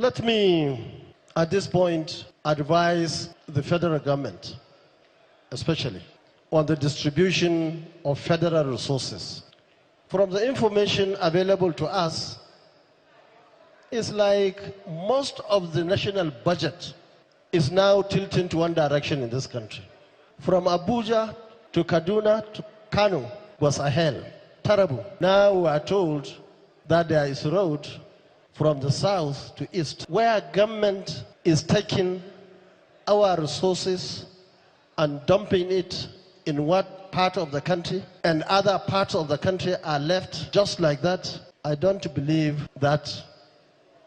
Let me, at this point, advise the federal government, especially, on the distribution of federal resources. From the information available to us, it's like most of the national budget is now tilting to one direction in this country. From Abuja to Kaduna to Kano was a hell, terrible. Now we are told that there is a road from the south to east where government is taking our resources and dumping it in what part of the country, and other parts of the country are left just like that. I don't believe that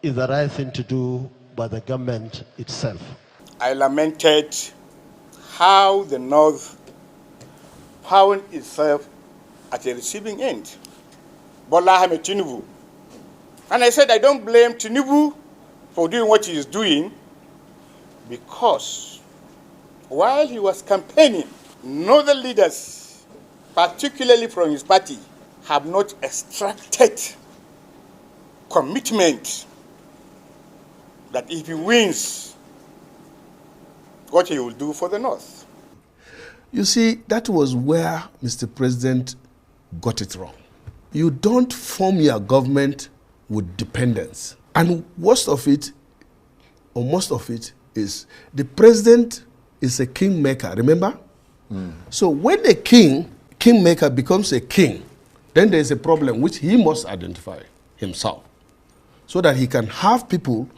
is the right thing to do by the government itself. I lamented how the North found itself at a receiving end. Bola Ahmed Tinubu. And I said I don't blame Tinubu for doing what he is doing, because while he was campaigning, Northern leaders, particularly from his party, have not extracted commitment that if he wins, what he will do for the North. You see, that was where Mr. President got it wrong. You don't form your government with dependence. And most of it is the president is a kingmaker, remember? So when a kingmaker becomes a king, then there is a problem which he must identify himself, so that he can have people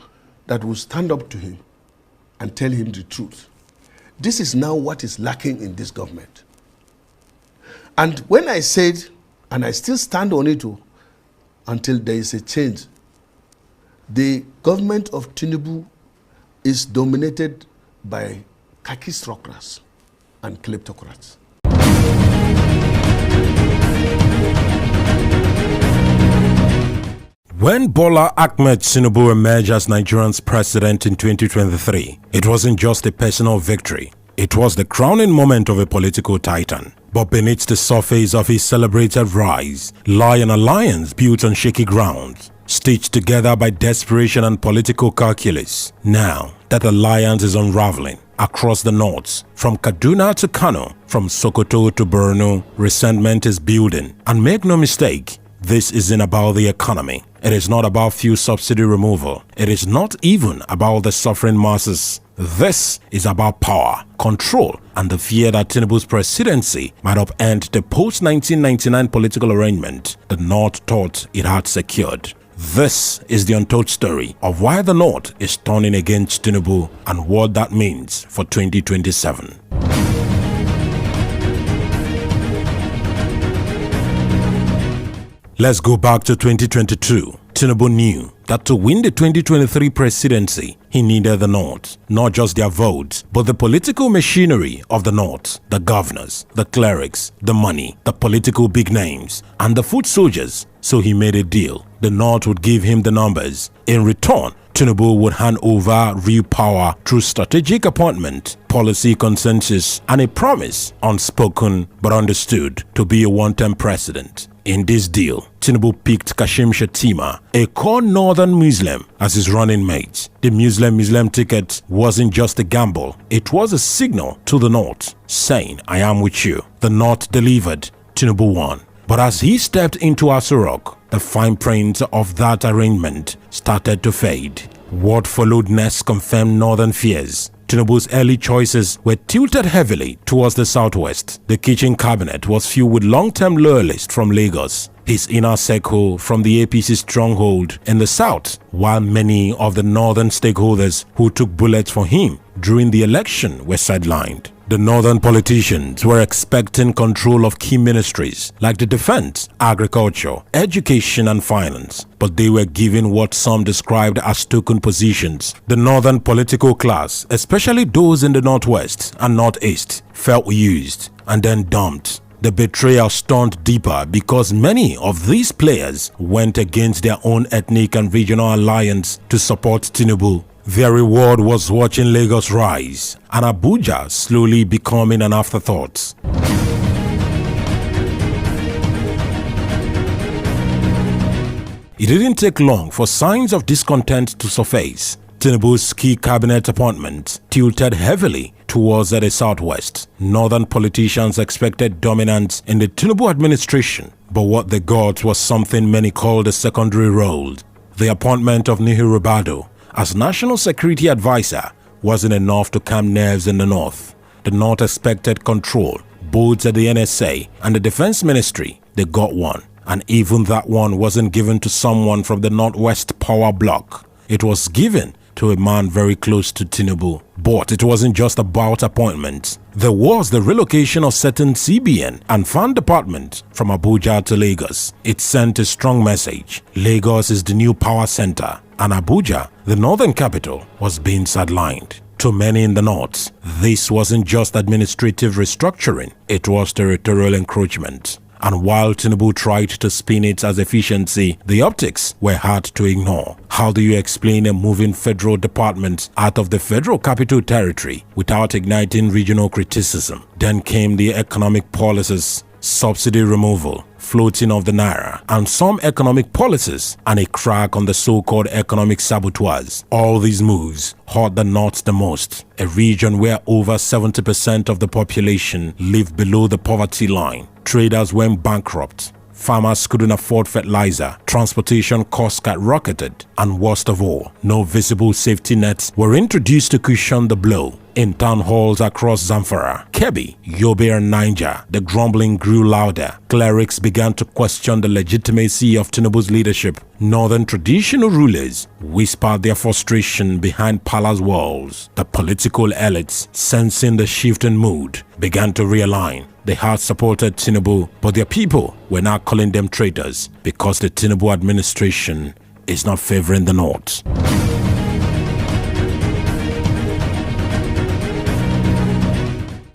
that will stand up to him and tell him the truth. This is now what is lacking in this government. And when I said, and I still stand on it until there is a change, the government of Tinubu is dominated by kakistocrats and kleptocrats. When Bola Ahmed Tinubu emerged as Nigerian's president in 2023, it wasn't just a personal victory. It was the crowning moment of a political titan. But beneath the surface of his celebrated rise lie an alliance built on shaky ground, stitched together by desperation and political calculus. Now, that alliance is unraveling across the north, from Kaduna to Kano, from Sokoto to Borno. Resentment is building, and make no mistake, this isn't about the economy. It is not about fuel subsidy removal. It is not even about the suffering masses. This is about power, control, and the fear that Tinubu's presidency might upend the post-1999 political arrangement the North thought it had secured. This is the untold story of why the North is turning against Tinubu and what that means for 2027. Let's go back to 2022. Tinubu knew that to win the 2023 presidency, he needed the North, not just their votes, but the political machinery of the North, the governors, the clerics, the money, the political big names, and the foot soldiers. So he made a deal. The North would give him the numbers. In return, Tinubu would hand over real power through strategic appointment, policy consensus, and a promise, unspoken but understood, to be a one-term president. In this deal, Tinubu picked Kashim Shettima, a core northern Muslim, as his running mate. The Muslim ticket wasn't just a gamble, it was a signal to the North, saying, "I am with you." The North delivered. Tinubu won. But as he stepped into Aso Rock, the fine print of that arrangement started to fade. What followed next confirmed northern fears. Tinubu's early choices were tilted heavily towards the southwest. The kitchen cabinet was filled with long-term loyalists from Lagos, his inner circle from the APC stronghold in the south, while many of the northern stakeholders who took bullets for him during the election were sidelined. The northern politicians were expecting control of key ministries like the defense, agriculture, education and finance, but they were given what some described as token positions. The northern political class, especially those in the northwest and northeast, felt used and then dumped. The betrayal stunned deeper because many of these players went against their own ethnic and regional alliance to support Tinubu. Their reward was watching Lagos rise and Abuja slowly becoming an afterthought. It didn't take long for signs of discontent to surface. Tinubu's key cabinet appointments tilted heavily towards the southwest. Northern politicians expected dominance in the Tinubu administration, but what they got was something many called a secondary role. The appointment of Nuhu Ribadu as National Security Advisor wasn't enough to calm nerves in the north. The north expected control, both at the NSA and the Defense Ministry. They got one, and even that one wasn't given to someone from the Northwest power bloc. It was given to a man very close to Tinubu. But it wasn't just about appointments. There was the relocation of certain CBN and fund departments from Abuja to Lagos. It sent a strong message. Lagos is the new power center, and Abuja, the northern capital, was being sidelined. To many in the north, this wasn't just administrative restructuring, it was territorial encroachment. And while Tinubu tried to spin it as efficiency, the optics were hard to ignore. How do you explain a moving federal department out of the federal capital territory without igniting regional criticism? Then came the economic policies, subsidy removal, floating of the naira, and some economic policies, and a crack on the so-called economic saboteurs. All these moves hurt the north the most, a region where over 70% of the population live below the poverty line. Traders went bankrupt, farmers couldn't afford fertilizer, transportation costs skyrocketed, and worst of all, no visible safety nets were introduced to cushion the blow. In town halls across Zamfara, Kebbi, Yobe and Niger, the grumbling grew louder. Clerics began to question the legitimacy of Tinubu's leadership. Northern traditional rulers whispered their frustration behind palace walls. The political elites, sensing the shift in mood, began to realign. They had supported Tinubu, but their people were now calling them traitors because the Tinubu administration is not favoring the north.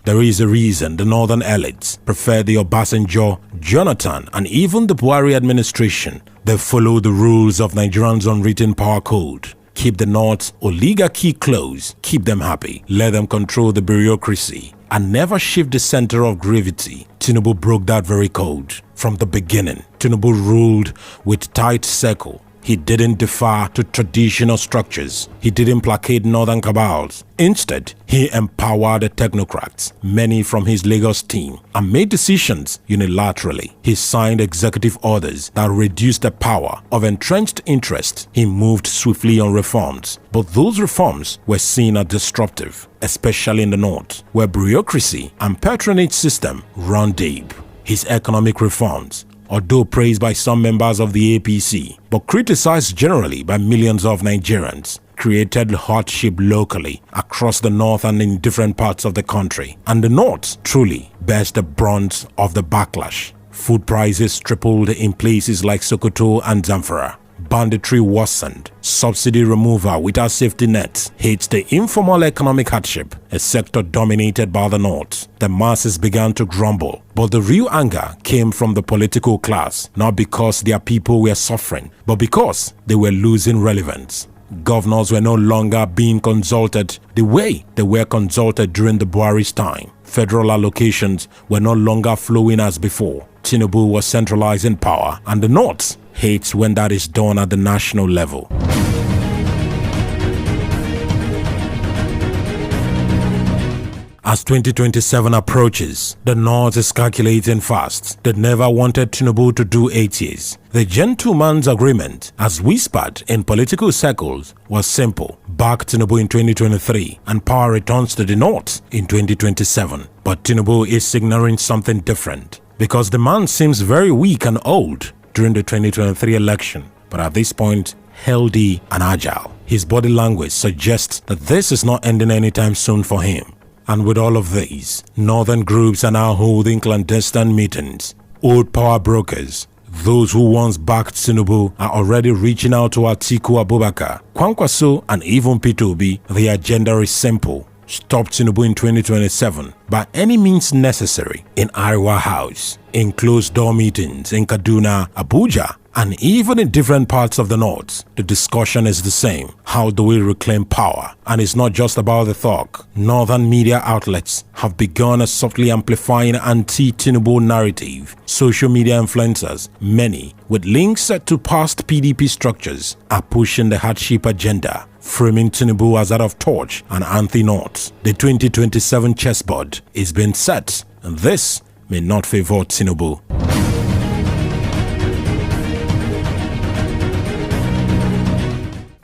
There is a reason the northern elites prefer the Obasanjo, Jonathan, and even the Buhari administration. They follow the rules of Nigerian's unwritten power code. Keep the North's oligarchy close, keep them happy, let them control the bureaucracy, and never shift the center of gravity. Tinubu broke that very code. From the beginning, Tinubu ruled with tight circle. He didn't defer to traditional structures. He didn't placate northern cabals. Instead, he empowered the technocrats, many from his Lagos team, and made decisions unilaterally. He signed executive orders that reduced the power of entrenched interests. He moved swiftly on reforms, but those reforms were seen as disruptive, especially in the north, where bureaucracy and patronage system run deep. His economic reforms, although praised by some members of the APC, but criticized generally by millions of Nigerians, created hardship locally across the north and in different parts of the country. And the north truly bears the brunt of the backlash. Food prices tripled in places like Sokoto and Zamfara. Banditry worsened. Subsidy removal without safety nets hits the informal economic hardship, a sector dominated by the north. The masses began to grumble, but the real anger came from the political class, not because their people were suffering, but because they were losing relevance. Governors were no longer being consulted the way they were consulted during the Buhari's time. Federal allocations were no longer flowing as before. Tinubu was centralizing power, and the north hates when that is done at the national level. As 2027 approaches, the North is calculating fast. They never wanted Tinubu to do 8 years. The gentleman's agreement, as whispered in political circles, was simple. Back Tinubu in 2023 and power returns to the North in 2027. But Tinubu is signaling something different, because the man seems very weak and old during the 2023 election, but at this point, healthy and agile. His body language suggests that this is not ending anytime soon for him. And with all of these, northern groups are now holding clandestine meetings. Old power brokers, those who once backed Tinubu, are already reaching out to Atiku Abubakar, Kwankwaso, and even P2B. The agenda is simple: stop Tinubu in 2027 by any means necessary in Arewa House, in closed-door meetings in Kaduna, Abuja, And even in different parts of the North, the discussion is the same. How do we reclaim power? And it's not just about the talk. Northern media outlets have begun a softly amplifying anti-Tinubu narrative. Social media influencers, many with links to past PDP structures, are pushing the hardship agenda, framing Tinubu as out of touch and anti-North. The 2027 chessboard is being set, and this may not favor Tinubu.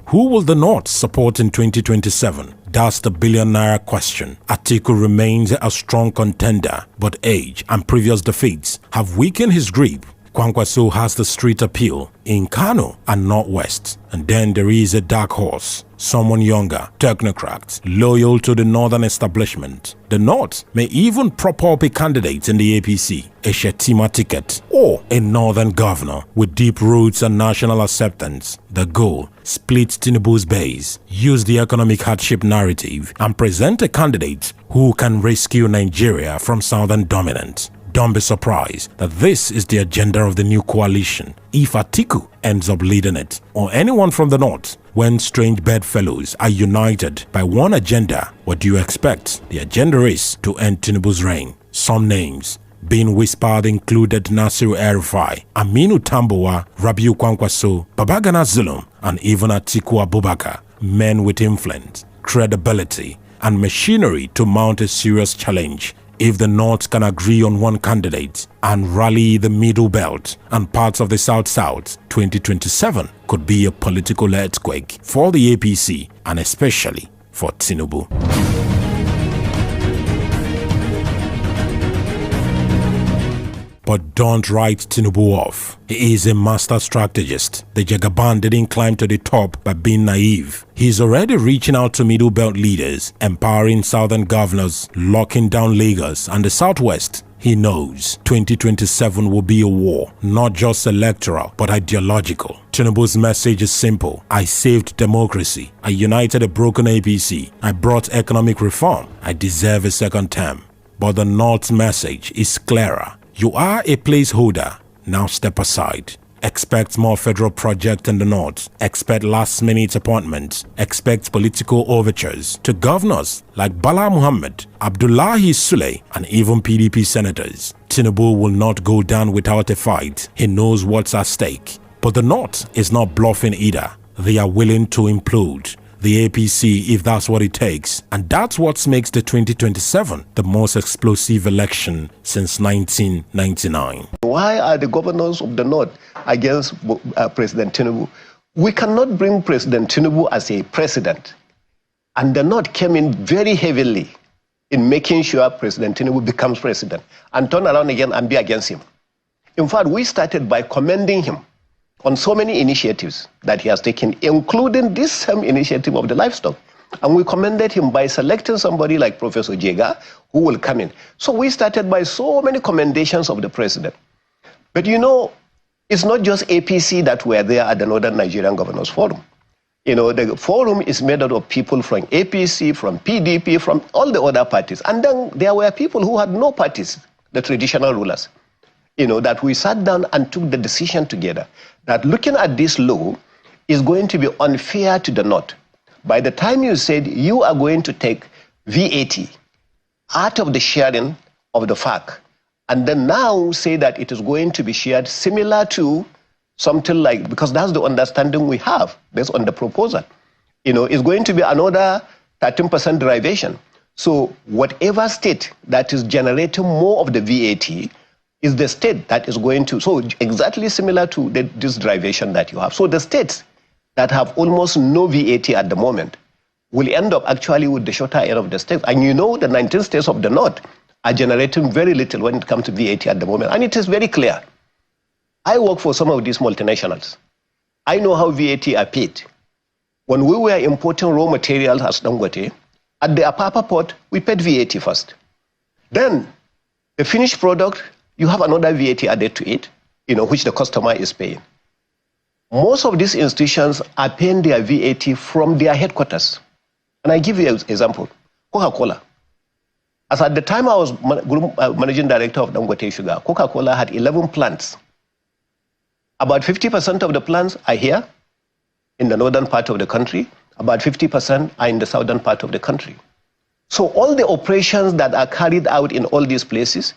Who will the North support in 2027? That's the billion-naira question. Atiku remains a strong contender, but age and previous defeats have weakened his grip. Kwankwaso has the street appeal in Kano and Northwest. And then there is a dark horse, someone younger, technocrat, loyal to the northern establishment. The North may even prop up a candidate in the APC, a Shetima ticket, or a northern governor with deep roots and national acceptance. The goal: split Tinubu's base, use the economic hardship narrative, and present a candidate who can rescue Nigeria from southern dominance. Don't be surprised that this is the agenda of the new coalition if Atiku ends up leading it, or anyone from the North. When strange bedfellows are united by one agenda, what do you expect? The agenda is to end Tinubu's reign. Some names being whispered included Nasiru El-Rufai, Aminu Tambuwa, Rabiu Kwankwaso, Babagana Zulum, and even Atiku Abubakar, men with influence, credibility, and machinery to mount a serious challenge. If the North can agree on one candidate and rally the Middle Belt and parts of the South-South, 2027 could be a political earthquake for the APC and especially for Tinubu. But don't write Tinubu off. He is a master strategist. The Jagaban didn't climb to the top by being naive. He's already reaching out to Middle Belt leaders, empowering southern governors, locking down Lagos and the Southwest. He knows 2027 will be a war, not just electoral, but ideological. Tinubu's message is simple. I saved democracy. I united a broken APC. I brought economic reform. I deserve a second term. But the North's message is clearer. You are a placeholder. Now step aside. Expect more federal projects in the North. Expect last-minute appointments. Expect political overtures to governors like Bala Muhammad, Abdullahi Sule, and even PDP senators. Tinubu will not go down without a fight. He knows what's at stake. But the North is not bluffing either. They are willing to implode the APC if that's what it takes. And that's what makes the 2027 the most explosive election since 1999. Why are the governors of the North against President Tinubu? We cannot bring President Tinubu as a president. And the North came in very heavily in making sure President Tinubu becomes president and turn around again and be against him. In fact, we started by commending him on so many initiatives that he has taken, including this same initiative of the livestock. And we commended him by selecting somebody like Professor Jega, who will come in. So we started by so many commendations of the president. But you know, it's not just APC that were there at the Northern Nigerian Governors Forum. You know, the forum is made up of people from APC, from PDP, from all the other parties. And then there were people who had no parties, the traditional rulers. You know, that we sat down and took the decision together that looking at this law is going to be unfair to the North. By the time you said you are going to take VAT out of the sharing of the FAC, and then now say that it is going to be shared similar to something like, because that's the understanding we have based on the proposal, you know, it's going to be another 13% derivation. So whatever state that is generating more of the VAT is the state that is going to, so exactly similar to this derivation that you have. So the states that have almost no VAT at the moment will end up actually with the shorter end of the states. And you know the 19 states of the North are generating very little when it comes to VAT at the moment. And it is very clear. I work for some of these multinationals. I know how VAT are paid. When we were importing raw materials as Dangote, at the Apapa port, we paid VAT first. Then the finished product, you have another VAT added to it, you know, which the customer is paying. Most of these institutions are paying their VAT from their headquarters. And I give you an example. Coca-Cola. As at the time I was managing director of Dangote Sugar, Coca-Cola had 11 plants. About 50% of the plants are here in the northern part of the country. About 50% are in the southern part of the country. So all the operations that are carried out in all these places,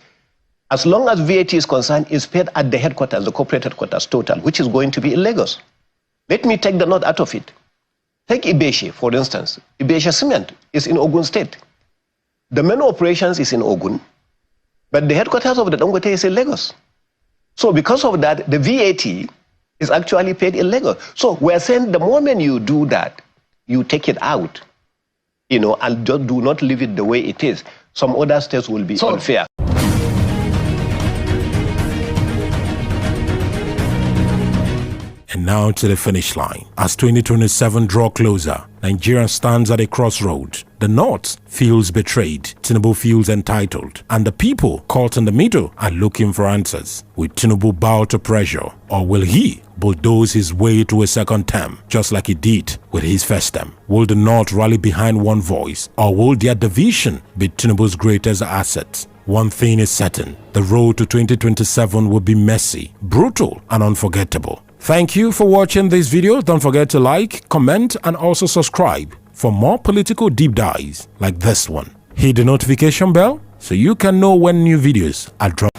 as long as VAT is concerned, is paid at the headquarters, the corporate headquarters total, which is going to be in Lagos. Let me take the north out of it. Take Ibeshe, for instance. Ibeshe Cement is in Ogun State. The main operations is in Ogun, but the headquarters of the Dangote is in Lagos. So because of that, the VAT is actually paid in Lagos. So we're saying the moment you do that, you take it out, and just do not leave it the way it is. Some other states will be unfair. And now to the finish line. As 2027 draw closer, Nigeria stands at a crossroads. The North feels betrayed, Tinubu feels entitled, and the people caught in the middle are looking for answers. Will Tinubu bow to pressure, or will he bulldoze his way to a second term, just like he did with his first term? Will the North rally behind one voice, or will their division be Tinubu's greatest asset? One thing is certain, the road to 2027 will be messy, brutal, and unforgettable. Thank you for watching this video. Don't forget to like, comment, and also subscribe for more political deep dives like this one. Hit the notification bell so you can know when new videos are dropped.